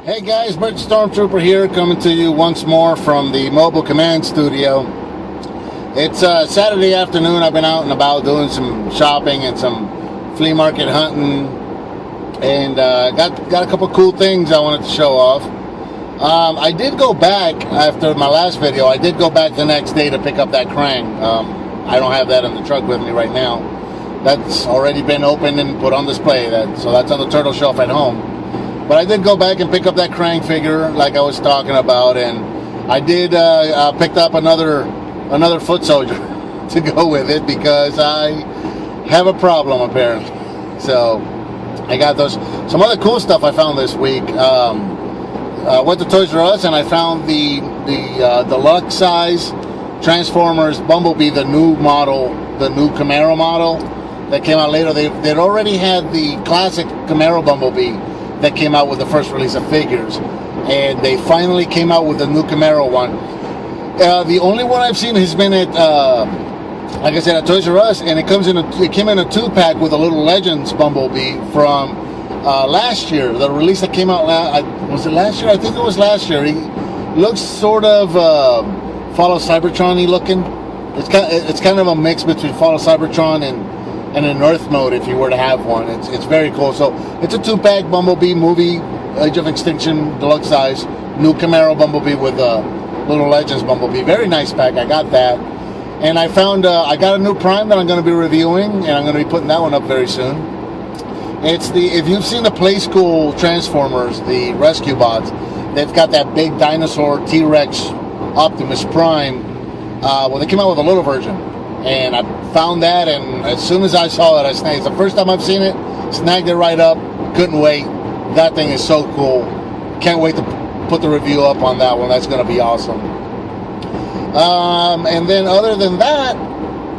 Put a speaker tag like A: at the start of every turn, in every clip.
A: Hey guys, Bert Stormtrooper here, coming to you once more from the Mobile Command Studio. It's Saturday afternoon. I've been out and about doing some shopping and some flea market hunting, and got a couple cool things I wanted to show off. I did go back after my last video. I did go back the next day to pick up that Krang. I don't have that in the truck with me right now. That's already been opened and put on display. So that's on the turtle shelf at home. But I did go back and pick up that Krang figure like I was talking about, and I did picked up another foot soldier to go with it because I have a problem apparently. So I got some other cool stuff I found this week. Went to Toys R Us and I found the deluxe size Transformers Bumblebee, the new Camaro model that came out later. They'd already had the classic Camaro Bumblebee that came out with the first release of figures, and they finally came out with the new Camaro one. The only one I've seen has been at, like I said, at Toys R Us, and it came in a 2-pack with a little Legends Bumblebee from last year. The release that came out was it last year? I think it was last year. He looks sort of Fall of Cybertron-y looking. It's kind of a mix between Fall of Cybertron and an Earth mode if you were to have one. It's very cool. So it's a 2-pack Bumblebee movie, Age of Extinction, deluxe size, new Camaro Bumblebee with a little Legends Bumblebee. Very nice pack. I got that. And I found, I got a new Prime that I'm going to be reviewing, and I'm going to be putting that one up very soon. If you've seen the Play School Transformers, the Rescue Bots, they've got that big dinosaur T-Rex Optimus Prime. Well, they came out with a little version. And I found that, and as soon as I saw it, I snagged it. It's the first time I've seen it, snagged it right up, couldn't wait. That thing is so cool. Can't wait to put the review up on that one. That's going to be awesome. And then other than that,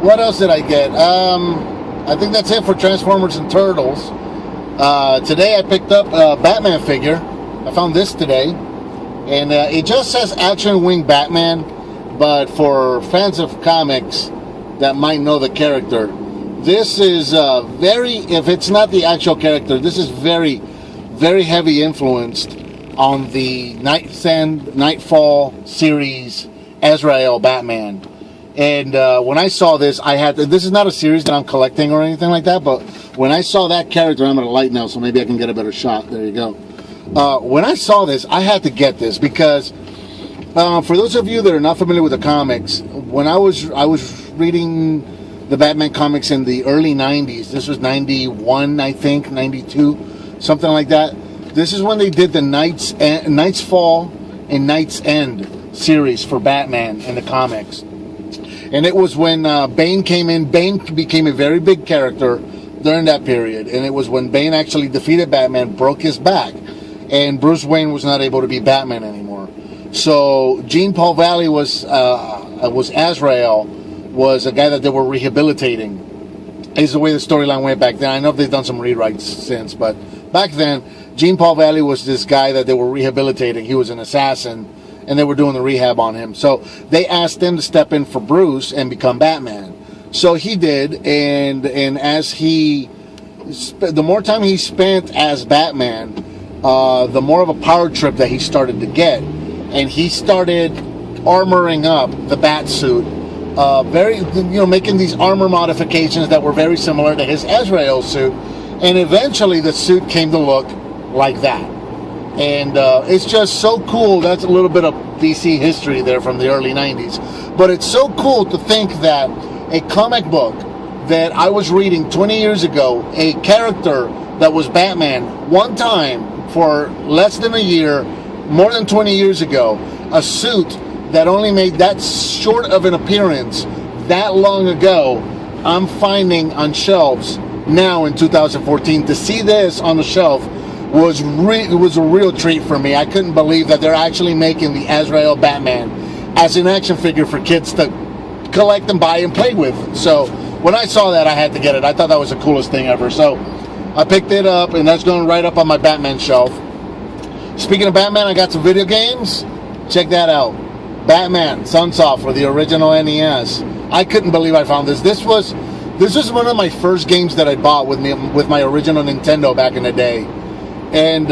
A: what else did I get? I think that's it for Transformers and Turtles. Today I picked up a Batman figure. I found this today. And it just says Action Wing Batman, but for fans of comics that might know the character, this is if it's not the actual character, this is very, very heavy influenced on the Nightfall series Azrael Batman. And when I saw this, this is not a series that I'm collecting or anything like that, but when I saw that character, I'm at a light now, so maybe I can get a better shot. There you go. When I saw this, I had to get this because for those of you that are not familiar with the comics, when I was reading the Batman comics in the early 90s, this was 91, I think, 92, something like that. This is when they did the Knight's Fall and Knight's End series for Batman in the comics. And it was when Bane came in. Bane became a very big character during that period. And it was when Bane actually defeated Batman, broke his back, and Bruce Wayne was not able to be Batman anymore. So Jean Paul Valley was Azrael, was a guy that they were rehabilitating. Is the way the storyline went back then. I know they've done some rewrites since, but back then, Jean Paul Valley was this guy that they were rehabilitating. He was an assassin, and they were doing the rehab on him. So they asked him to step in for Bruce and become Batman. So he did, and as the more time he spent as Batman, the more of a power trip that he started to get. And he started armoring up the bat suit, making these armor modifications that were very similar to his Azrael suit, and eventually the suit came to look like that. And it's just so cool. That's a little bit of DC history there from the early 90s. But it's so cool to think that a comic book that I was reading 20 years ago, a character that was Batman one time for less than a year, more than 20 years ago, a suit that only made that short of an appearance that long ago, I'm finding on shelves now in 2014. To see this on the shelf was a real treat for me. I couldn't believe that they're actually making the Azrael Batman as an action figure for kids to collect and buy and play with. So when I saw that, I had to get it. I thought that was the coolest thing ever. So I picked it up, and that's going right up on my Batman shelf. Speaking of Batman, I got some video games. Check that out. Batman Sunsoft for the original NES. I couldn't believe I found this. This was one of my first games that I bought with my original Nintendo back in the day. And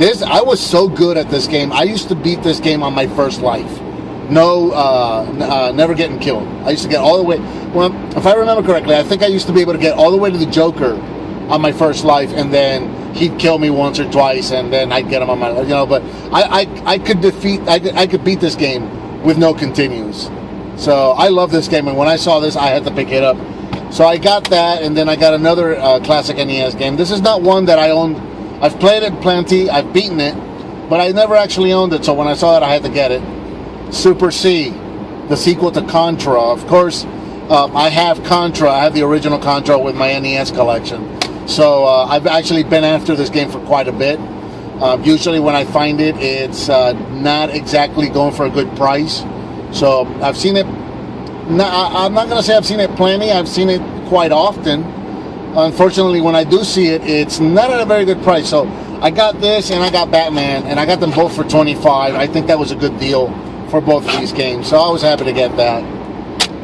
A: This, I was so good at this game. I used to beat this game on my first life. No, never getting killed. I used to get all the way. Well, if I remember correctly, I think I used to be able to get all the way to the Joker on my first life, and then he'd kill me once or twice, and then I'd get him on my, you know. But I could beat this game with no continues. So I love this game, and when I saw this, I had to pick it up. So I got that, and then I got another classic NES game. This is not one that I owned. I've played it plenty. I've beaten it, but I never actually owned it. So when I saw it, I had to get it. Super C, the sequel to Contra. Of course, I have Contra. I have the original Contra with my NES collection. So I've actually been after this game for quite a bit. Usually when I find it, it's not exactly going for a good price. So I've seen it. I'm not going to say I've seen it plenty. I've seen it quite often. Unfortunately, when I do see it, it's not at a very good price. So I got this and I got Batman, and I got them both for $25. I think that was a good deal for both of these games, so I was happy to get that.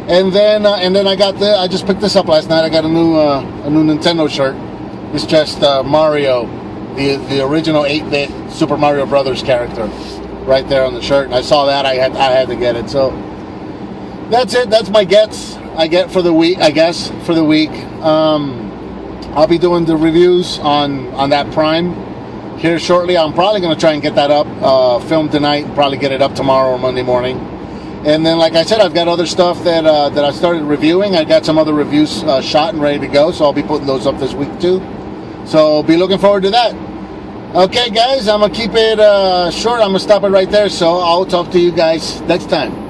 A: And then I got I just picked this up last night. I got a new Nintendo shirt. It's just Mario, the original 8-bit Super Mario Brothers character, right there on the shirt. And I saw that, I had to get it. So that's it. That's my gets I get for the week. I guess for the week. I'll be doing the reviews on that Prime here shortly. I'm probably going to try and get that up, filmed tonight, probably get it up tomorrow or Monday morning. And then, like I said, I've got other stuff that I started reviewing. I got some other reviews shot and ready to go, so I'll be putting those up this week too. So be looking forward to that. Okay, guys, I'm going to keep it short. I'm going to stop it right there, so I'll talk to you guys next time.